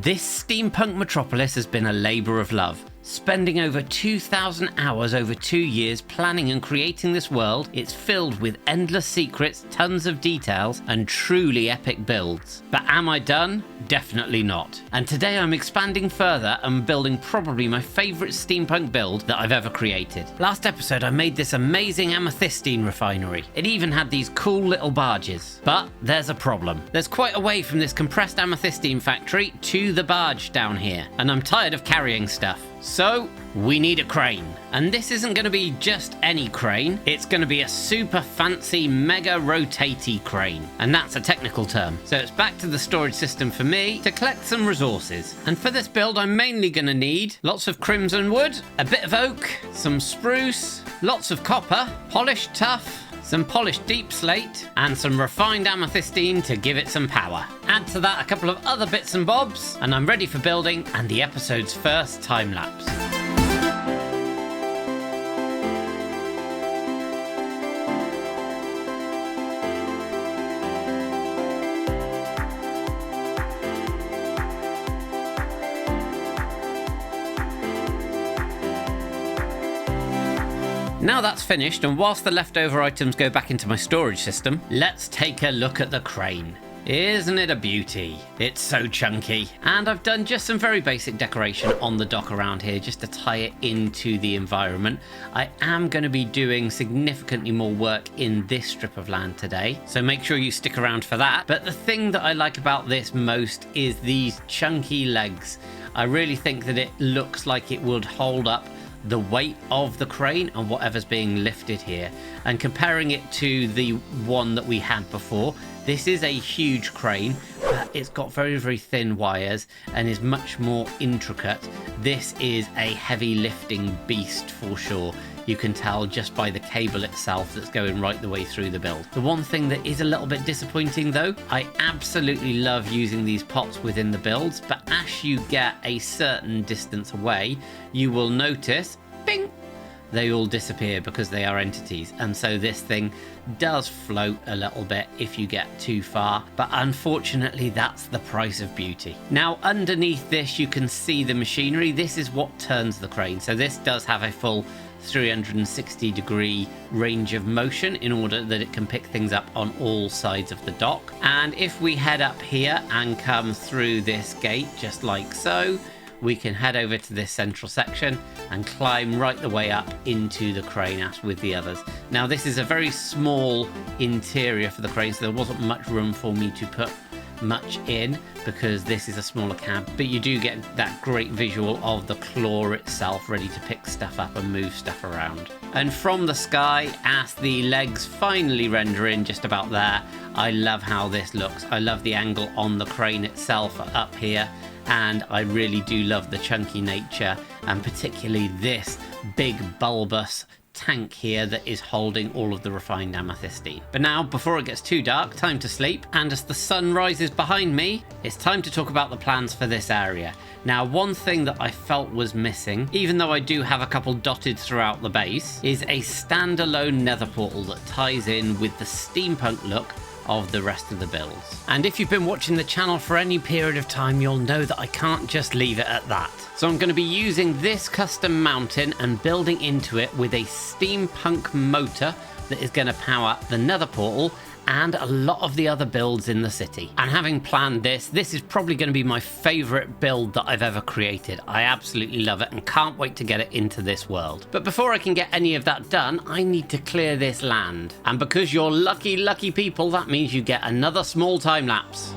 This steampunk metropolis has been a labour of love. Spending over 2,000 hours over 2 years planning and creating this world, it's filled with endless secrets, tons of details, and truly epic builds. But am I done? Definitely not. And today I'm expanding further and building probably my favourite steampunk build that I've ever created. Last episode I made this amazing amethystine refinery. It even had these cool little barges. But there's a problem. There's quite a way from this compressed amethystine factory to the barge down here, and I'm tired of carrying stuff. So, we need a crane. And this isn't going to be just any crane, it's going to be a super fancy mega rotatey crane. And that's a technical term. So it's back to the storage system for me to collect some resources. And for this build I'm mainly going to need lots of crimson wood, a bit of oak, some spruce, lots of copper, polished tuff, some polished deep slate, and some refined amethystine to give it some power. Add to that a couple of other bits and bobs, and I'm ready for building and the episode's first time lapse. Now that's finished, and whilst the leftover items go back into my storage system, let's take a look at the crane. Isn't it a beauty? It's so chunky. And I've done just some very basic decoration on the dock around here just to tie it into the environment. I am going to be doing significantly more work in this strip of land today, so make sure you stick around for that. But the thing that I like about this most is these chunky legs. I really think that it looks like it would hold up the weight of the crane and whatever's being lifted here. And comparing it to the one that we had before, this is a huge crane, but it's got very, very thin wires and is much more intricate. This is a heavy lifting beast for sure. You can tell just by the cable itself that's going right the way through the build. The one thing that is a little bit disappointing though, I absolutely love using these pots within the builds, but as you get a certain distance away, you will notice, bing, they all disappear because they are entities. And so this thing does float a little bit if you get too far, but unfortunately that's the price of beauty. Now underneath this you can see the machinery. This is what turns the crane. So this does have a full 360-degree range of motion in order that it can pick things up on all sides of the dock. And if we head up here and come through this gate just like so, we can head over to this central section and climb right the way up into the crane as with the others. Now this is a very small interior for the crane, so there wasn't much room for me to put much in because this is a smaller cab, but you do get that great visual of the claw itself ready to pick stuff up and move stuff around. And from the sky, as the legs finally render in just about there, I love how this looks. I love the angle on the crane itself up here, and I really do love the chunky nature, and particularly this big bulbous tank here that is holding all of the refined amethystine. But now, before it gets too dark, time to sleep, and as the sun rises behind me, it's time to talk about the plans for this area. Now, one thing that I felt was missing, even though I do have a couple dotted throughout the base, is a standalone nether portal that ties in with the steampunk look of the rest of the builds. And if you've been watching the channel for any period of time, you'll know that I can't just leave it at that. So I'm going to be using this custom mountain and building into it with a steampunk motor that is going to power the nether portal and a lot of the other builds in the city. And having planned this is probably going to be my favourite build that I've ever created. I absolutely love it and can't wait to get it into this world. But before I can get any of that done, I need to clear this land. And because you're lucky, lucky people, that means you get another small time lapse.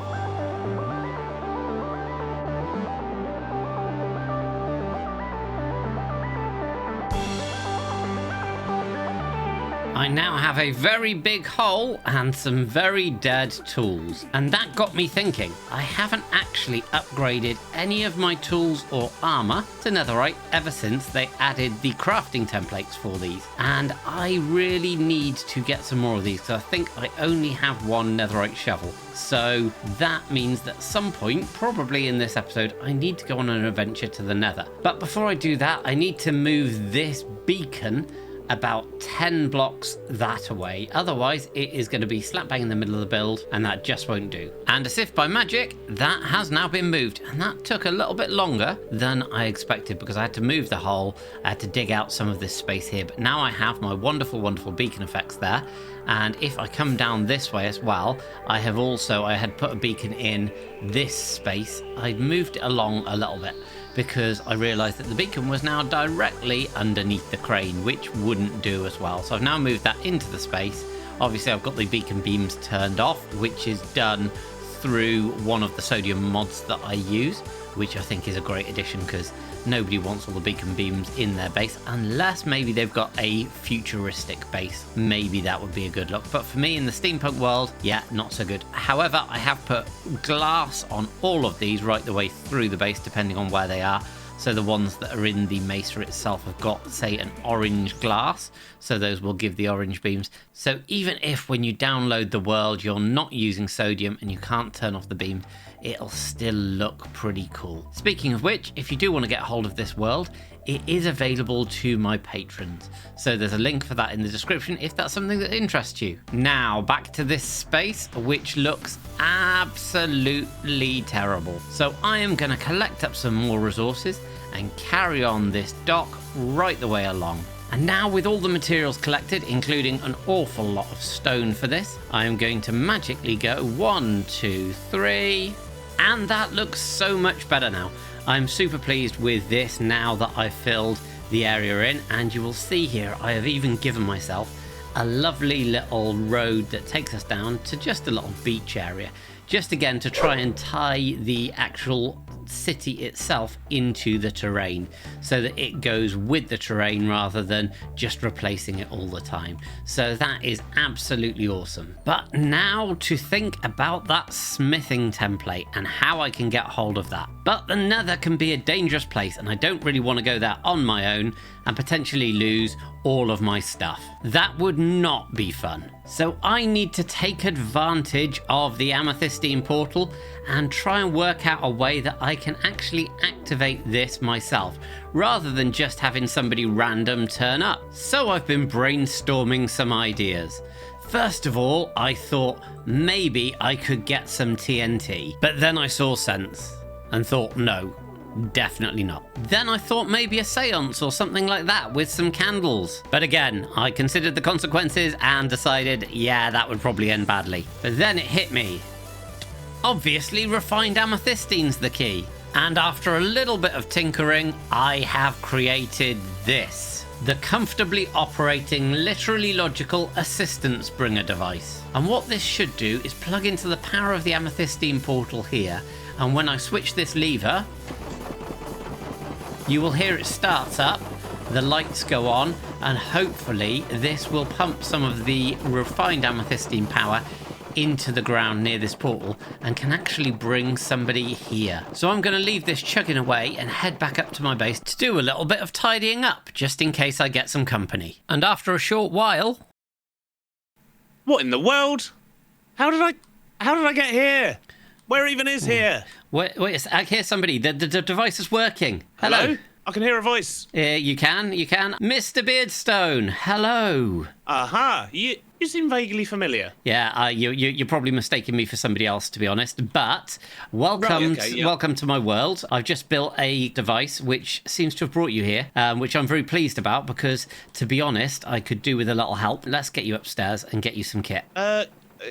I now have a very big hole and some very dead tools. And that got me thinking, I haven't actually upgraded any of my tools or armor to netherite ever since they added the crafting templates for these. And I really need to get some more of these because I think I only have one netherite shovel. So that means that at some point, probably in this episode, I need to go on an adventure to the nether. But before I do that, I need to move this beacon about 10 blocks that away. Otherwise, it is going to be slap bang in the middle of the build, and that just won't do. And as if by magic, that has now been moved. And that took a little bit longer than I expected because I had to move the hole. I had to dig out some of this space here. But now I have my wonderful, wonderful beacon effects there. And if I come down this way as well, I had put a beacon in this space. I moved it along a little bit because I realized that the beacon was now directly underneath the crane, which wouldn't do as well. So I've now moved that into the space. Obviously, I've got the beacon beams turned off, which is done through one of the sodium mods that I use, which I think is a great addition because nobody wants all the beacon beams in their base unless maybe they've got a futuristic base. Maybe that would be a good look. But for me in the steampunk world, yeah, not so good. However, I have put glass on all of these right the way through the base, depending on where they are. So the ones that are in the Mesa itself have got, say, an orange glass. So those will give the orange beams. So even if when you download the world, you're not using sodium and you can't turn off the beam, it'll still look pretty cool. Speaking of which, if you do want to get hold of this world, it is available to my patrons. So there's a link for that in the description if that's something that interests you. Now, back to this space, which looks absolutely terrible. So I am going to collect up some more resources and carry on this dock right the way along. And now with all the materials collected, including an awful lot of stone for this, I am going to magically go 1, 2, 3, and that looks so much better now. I'm super pleased with this now that I've filled the area in, and you will see here I have even given myself a lovely little road that takes us down to just a little beach area, just again to try and tie the actual city itself into the terrain so that it goes with the terrain rather than just replacing it all the time. So that is absolutely awesome. But now to think about that smithing template and how I can get hold of that. But the Nether can be a dangerous place and I don't really want to go there on my own and potentially lose all of my stuff. That would not be fun. So I need to take advantage of the amethystine portal and try and work out a way that I can actually activate this myself rather than just having somebody random turn up. So I've been brainstorming some ideas. First of all, I thought maybe I could get some TNT, but then I saw sense and thought no. Definitely not. Then I thought maybe a seance or something like that with some candles. But again, I considered the consequences and decided, yeah, that would probably end badly. But then it hit me. Obviously, refined amethystine's the key. And after a little bit of tinkering, I have created this. The comfortably operating, literally logical assistance bringer device. And what this should do is plug into the power of the amethystine portal here. And when I switch this lever, you will hear it starts up, the lights go on, and hopefully this will pump some of the refined amethystine power into the ground near this portal and can actually bring somebody here. So I'm going to leave this chugging away and head back up to my base to do a little bit of tidying up, just in case I get some company. And after a short while... What in the world? How did I get here? Where even is here? Wait, I hear somebody. The device is working. Hello? I can hear a voice. You can. Mr. Beardstone, hello. Aha, you seem vaguely familiar. Yeah, you're probably mistaking me for somebody else, to be honest. But welcome, right, okay, yeah. Welcome to my world. I've just built a device which seems to have brought you here, which I'm very pleased about because, to be honest, I could do with a little help. Let's get you upstairs and get you some kit.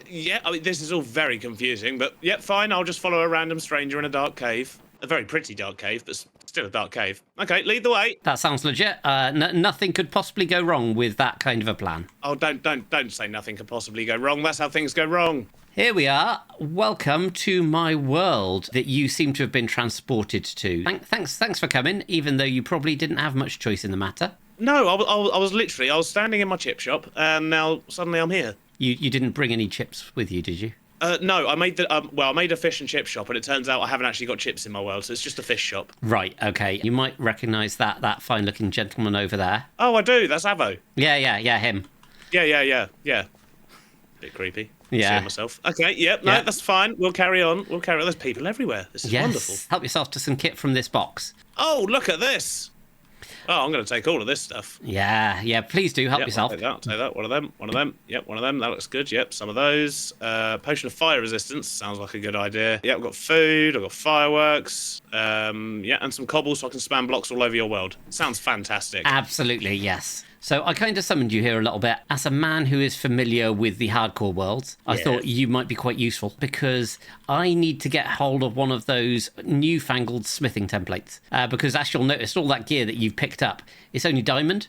Yeah, I mean, this is all very confusing, but yeah, fine, I'll just follow a random stranger in a dark cave. A very pretty dark cave, but still a dark cave. Okay, lead the way. That sounds legit. Nothing could possibly go wrong with that kind of a plan. Oh, don't say nothing could possibly go wrong. That's how things go wrong. Here we are. Welcome to my world that you seem to have been transported to. Thanks for coming, even though you probably didn't have much choice in the matter. No, I was standing in my chip shop, and now suddenly I'm here. You didn't bring any chips with you, did you? No, I made I made a fish and chip shop, and it turns out I haven't actually got chips in my world, so it's just a fish shop. Right, okay. You might recognise that fine-looking gentleman over there. Oh, I do. That's Avo. Yeah, him. Yeah. Bit creepy. Yeah. Seeing myself. Okay, yep, no, that's fine. We'll carry on. There's people everywhere. This is wonderful. Help yourself to some kit from this box. Oh, look at this. Oh, I'm going to take all of this stuff. Yeah, please do help yourself. I'll take that. One of them. Yep, one of them. That looks good. Yep, some of those. Potion of fire resistance sounds like a good idea. Yeah, I've got food. I've got fireworks. Yeah, and some cobble so I can spam blocks all over your world. Sounds fantastic. Absolutely, yes. So I kind of summoned you here a little bit. As a man who is familiar with the hardcore worlds, I thought you might be quite useful because I need to get hold of one of those newfangled smithing templates. Because as you'll notice, all that gear that you've picked up, it's only diamond.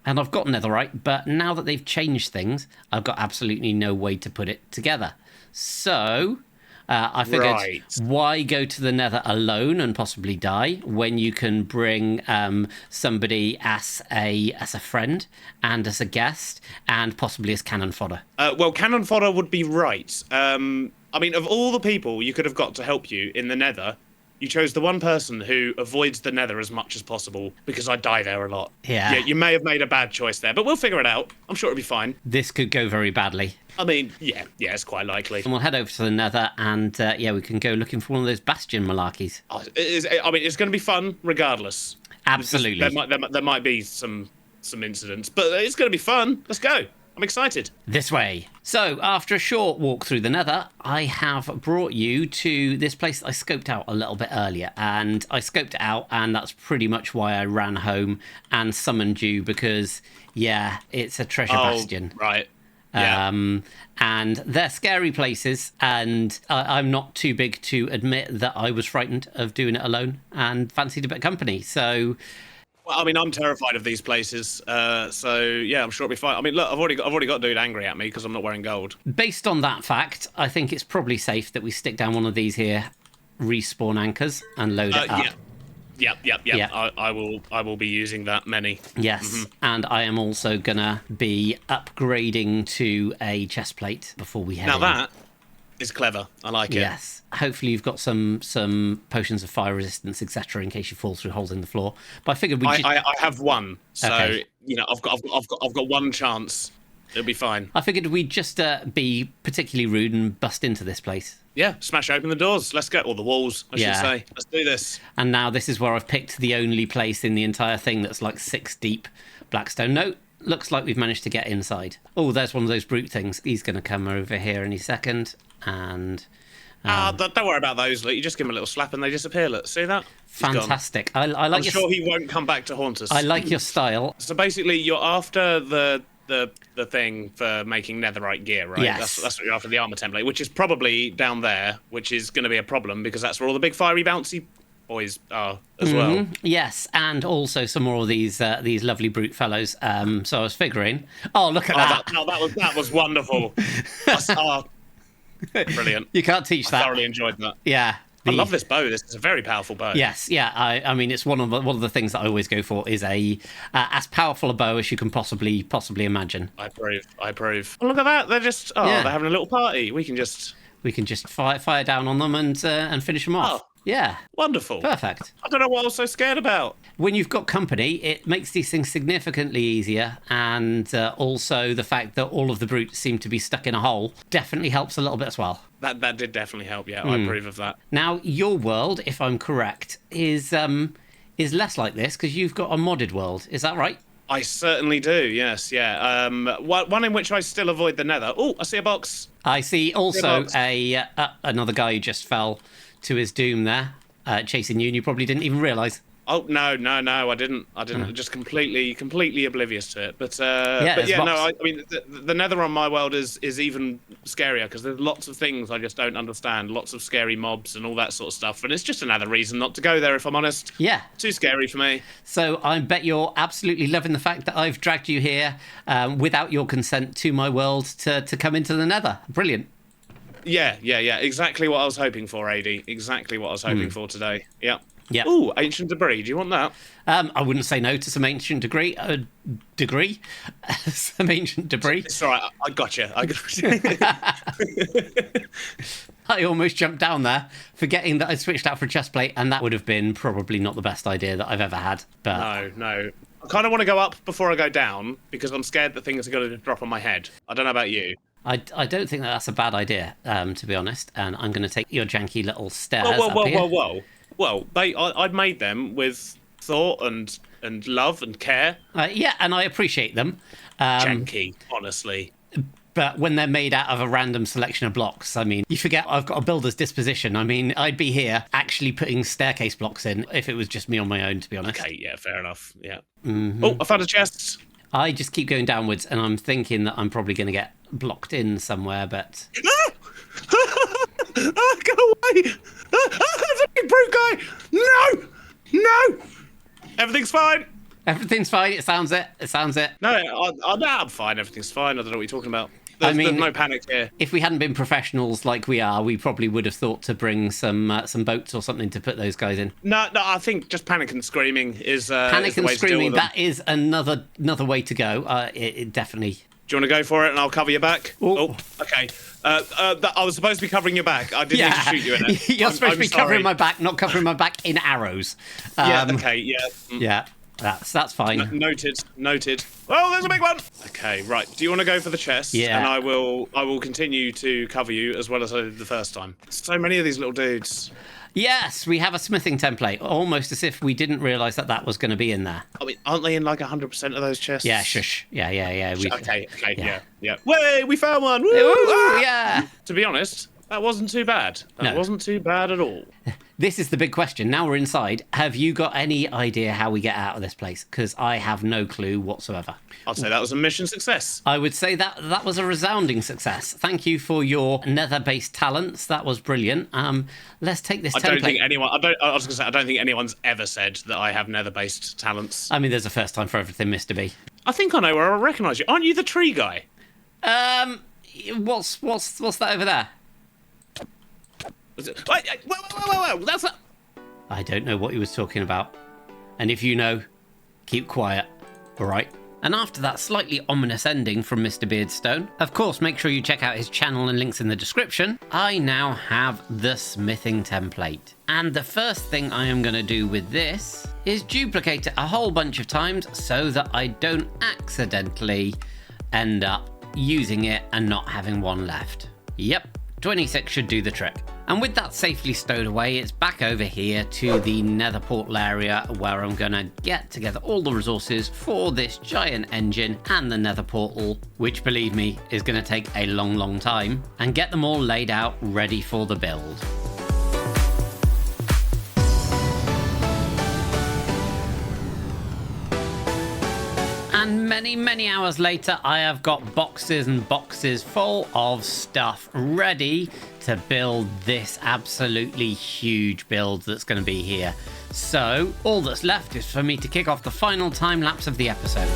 And I've got netherite, but now that they've changed things, I've got absolutely no way to put it together. So I figured, why go to the nether alone and possibly die when you can bring somebody as a friend and as a guest and possibly as cannon fodder? Well, cannon fodder would be right. I mean, of all the people you could have got to help you in the nether, you chose the one person who avoids the nether as much as possible because I die there a lot. Yeah, you may have made a bad choice there, but we'll figure it out. I'm sure it'll be fine. This could go very badly. I mean, yeah, it's quite likely. And we'll head over to the nether and, we can go looking for one of those Bastion malarkeys. It's going to be fun regardless. Absolutely. There might be some incidents, but it's going to be fun. Let's go. I'm excited. This way. So, after a short walk through the nether, I have brought you to this place that I scoped out a little bit earlier. And I scoped it out, and that's pretty much why I ran home and summoned you, because, it's a treasure bastion. Right. Yeah. And they're scary places, and I'm not too big to admit that I was frightened of doing it alone and fancied a bit of company. So... Well, I mean, I'm terrified of these places, so yeah, I'm sure it'll be fine. I mean, look, I've already got a dude angry at me because I'm not wearing gold. Based on that fact, I think it's probably safe that we stick down one of these here respawn anchors and load it up. Yeah. I will be using that many. Yes, and I am also gonna be upgrading to a chest plate before we head in. That is clever. I like it. Yes. Hopefully you've got some potions of fire resistance, etc., in case you fall through holes in the floor. But I figured I have one, so okay. I've got one chance. It'll be fine. I figured we'd just be particularly rude and bust into this place. Yeah, smash open the doors. Let's go. Or the walls, I should say. Let's do this. And now this is where I've picked the only place in the entire thing that's like 6 deep blackstone. No, looks like we've managed to get inside. Oh, there's one of those brute things. He's going to come over here any second. And don't worry about those. Look, you just give them a little slap and they disappear. Look, see that? Fantastic. I like. I'm sure he won't come back to haunt us. I like your style. So basically, you're after the thing for making netherite gear, right? Yes. That's what you're after, the armor template, which is probably down there, which is going to be a problem because that's where all the big fiery bouncy boys are as well. Yes, and also some more of these lovely brute fellows. So I was figuring. Oh, look at that! That was wonderful. Brilliant. You can't teach that. I thoroughly enjoyed that. Yeah. I love this bow. This is a very powerful bow. Yes, yeah. I mean, it's one of the things that I always go for is a as powerful a bow as you can possibly imagine. I approve. Oh, look at that. They're just they're having a little party. We can just fire down on them and finish them off. Oh. Yeah. Wonderful. Perfect. I don't know what I was so scared about. When you've got company, it makes these things significantly easier. And also the fact that all of the brutes seem to be stuck in a hole definitely helps a little bit as well. That did definitely help, yeah. I approve of that. Now, your world, if I'm correct, is less like this because you've got a modded world. Is that right? I certainly do, yes, yeah. One in which I still avoid the nether. Oh, I see a box. I see also another guy who just fell to his doom there, chasing you, and you probably didn't even realise. Oh no, I didn't. Just completely oblivious to it. But I mean, the nether on my world is even scarier because there's lots of things I just don't understand, lots of scary mobs and all that sort of stuff, and it's just another reason not to go there. If I'm honest, yeah, too scary for me. So I bet you're absolutely loving the fact that I've dragged you here without your consent to my world to come into the nether. Brilliant. Yeah. Exactly what I was hoping for, AD. Exactly what I was hoping for today. Yeah. Yeah. Ooh, ancient debris. Do you want that? I wouldn't say no to some ancient debris. Some ancient debris. It's all right. I got you. I almost jumped down there, forgetting that I switched out for a chest plate, and that would have been probably not the best idea that I've ever had. But no. I kind of want to go up before I go down because I'm scared that things are going to drop on my head. I don't know about you. I don't think that's a bad idea, to be honest. And I'm going to take your janky little stairs Whoa. Well, I'd made them with thought and love and care. Yeah, and I appreciate them. Janky, honestly. But when they're made out of a random selection of blocks, I mean, you forget I've got a builder's disposition. I mean, I'd be here actually putting staircase blocks in if it was just me on my own, to be honest. Okay, yeah, fair enough. Yeah. Mm-hmm. Oh, I found a chest. I just keep going downwards, and I'm thinking that I'm probably going to get blocked in somewhere, but... No! Go away! There's a big brute guy! No! No! Everything's fine. Everything's fine. It sounds it. No, I'm fine. Everything's fine. I don't know what you're talking about. There's no panic here. If we hadn't been professionals like we are, we probably would have thought to bring some boats or something to put those guys in. No, I think just panic and screaming is panic and screaming. That is another way to go. It definitely. Do you want to go for it, and I'll cover your back? Oh, okay. I was supposed to be covering your back. I didn't need to shoot you in it. You're supposed to be covering my back, not covering my back in arrows. Yeah. Okay. Yeah. Yeah. That's fine. Noted. Oh, there's a big one. Okay, right. Do you want to go for the chest? Yeah. And I will continue to cover you as well as I did the first time. So many of these little dudes. Yes, we have a smithing template, almost as if we didn't realise that was going to be in there. I mean, aren't they in like 100% of those chests? Yeah, shush. Yeah. Okay, yeah. Way, we found one. Woo! Ooh, yeah. To be honest, that wasn't too bad. That wasn't too bad at all. This is the big question. Now we're inside. Have you got any idea how we get out of this place? Because I have no clue whatsoever. I'd say that was a mission success. I would say that was a resounding success. Thank you for your nether-based talents. That was brilliant. Let's take this template. I was going to say, I don't think anyone's ever said that I have nether-based talents. I mean, there's a first time for everything, Mr. B. I think I know where I recognise you. Aren't you the tree guy? What's that over there? Whoa, that's not... I don't know what he was talking about. And if you know, keep quiet, all right? And after that slightly ominous ending from Mr. Beardstone, of course, make sure you check out his channel and links in the description. I now have the smithing template. And the first thing I am going to do with this is duplicate it a whole bunch of times so that I don't accidentally end up using it and not having one left. Yep, 26 should do the trick. And with that safely stowed away, it's back over here to the nether portal area where I'm going to get together all the resources for this giant engine and the nether portal, which, believe me, is going to take a long time, and get them all laid out ready for the build. And many hours later, I have got boxes and boxes full of stuff ready to build this absolutely huge build that's going to be here. So all that's left is for me to kick off the final time lapse of the episode.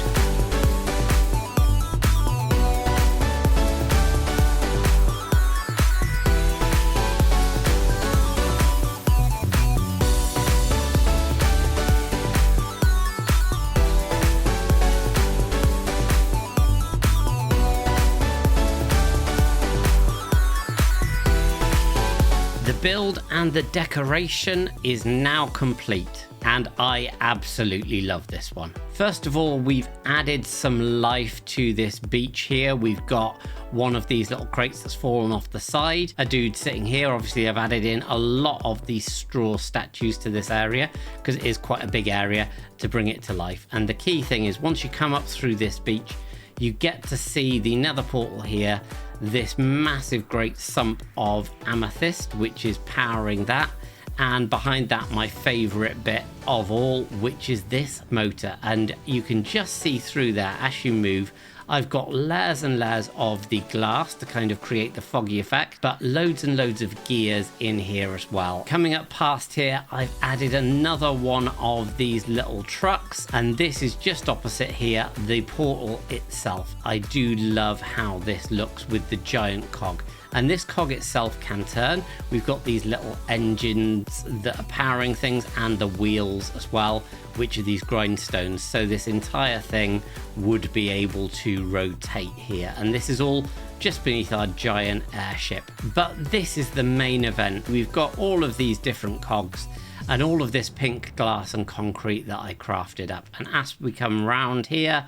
The build and the decoration is now complete, and I absolutely love this one. First of all, we've added some life to this beach here. We've got one of these little crates that's fallen off the side. A dude sitting here. Obviously, I've added in a lot of these straw statues to this area because it is quite a big area to bring it to life. And the key thing is, once you come up through this beach, you get to see the nether portal here, this massive great sump of amethyst, which is powering that. And behind that, my favorite bit of all, which is this motor. And you can just see through there as you move. I've got layers and layers of the glass to kind of create the foggy effect, but loads and loads of gears in here as well. Coming up past here, I've added another one of these little trucks, and this is just opposite here, the portal itself. I do love how this looks with the giant cog. And this cog itself can turn. We've got these little engines that are powering things and the wheels as well, which are these grindstones. So this entire thing would be able to rotate here. And this is all just beneath our giant airship. But this is the main event. We've got all of these different cogs and all of this pink glass and concrete that I crafted up. And as we come round here,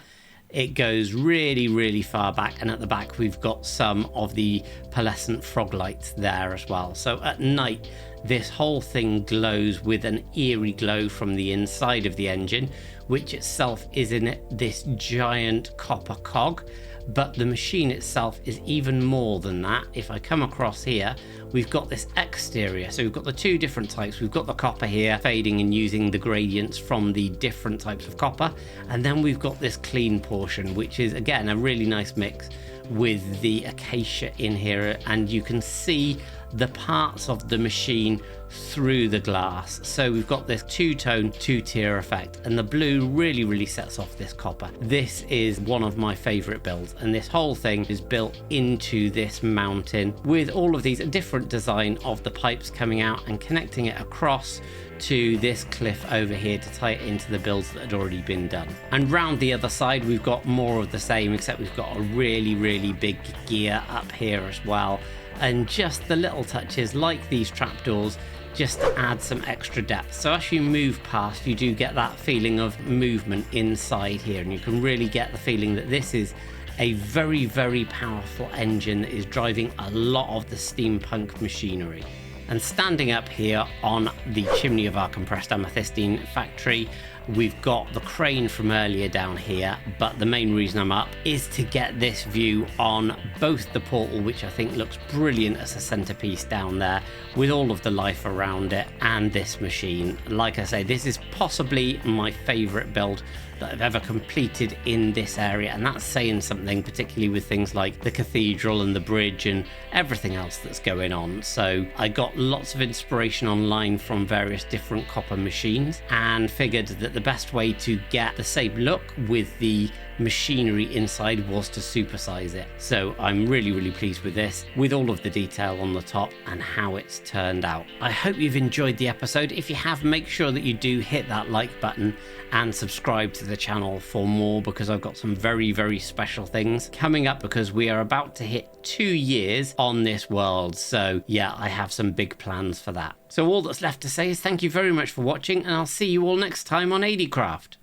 It goes really, really far back, and at the back we've got some of the pearlescent frog lights there as well. So at night, this whole thing glows with an eerie glow from the inside of the engine, which itself is in this giant copper cog. But the machine itself is even more than that. If I come across here, we've got this exterior. So we've got the two different types. We've got the copper here fading and using the gradients from the different types of copper. And then we've got this clean portion, which is again a really nice mix with the acacia in here. And you can see the parts of the machine through the glass. So we've got this two-tone, two-tier effect, and the blue really, really sets off this copper. This is one of my favorite builds, and this whole thing is built into this mountain with all of these, a different design of the pipes coming out and connecting it across to this cliff over here to tie it into the builds that had already been done. And round the other side, we've got more of the same, except we've got a really, really big gear up here as well. And just the little touches like these trapdoors just to add some extra depth. So as you move past, you do get that feeling of movement inside here, and you can really get the feeling that this is a very, very powerful engine that is driving a lot of the steampunk machinery. And standing up here on the chimney of our compressed amethystine factory, we've got the crane from earlier down here, but the main reason I'm up is to get this view on both the portal, which I think looks brilliant as a centerpiece down there with all of the life around it, and this machine. Like I say, this is possibly my favorite build that I've ever completed in this area, and that's saying something, particularly with things like the cathedral and the bridge and everything else that's going on. So I got lots of inspiration online from various different copper machines and figured that the best way to get the same look with the machinery inside was to supersize it. So I'm really, really pleased with this, with all of the detail on the top and how it's turned out. I hope you've enjoyed the episode. If you have, make sure that you do hit that like button and subscribe to the channel for more, because I've got some very, very special things coming up, because we are about to hit 2 years on this world. So yeah, I have some big plans for that. So all that's left to say is thank you very much for watching, and I'll see you all next time on ADcraft.